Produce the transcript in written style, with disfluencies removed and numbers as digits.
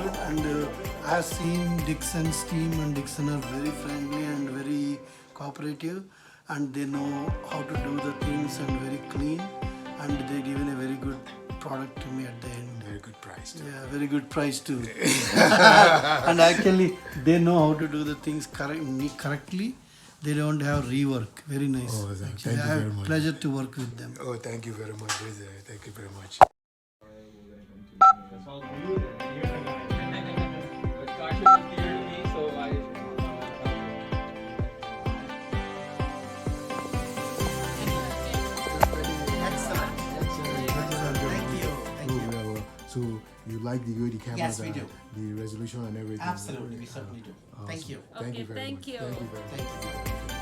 good. And I have seen Dixon's team, and Dixon are very friendly and very cooperative, and they know how to do the things and very clean, and they given a very good product to me at the end. Very good price too. Yeah, very good price too. And actually, they know how to do the things correctly. They don't have rework. Very nice. Oh, Actually, thank you I have very much. pleasure to work with them. Oh, thank you very much. Thank you very much. That's all good and clear to me. But caution is clear to me, so I. Excellent. Thank you. Thank you. So you like the camera? Yes, we do. The resolution and everything. Absolutely, we certainly do. Thank you. Thank you Okay, very thank much. you. Thank you very much. Thank you.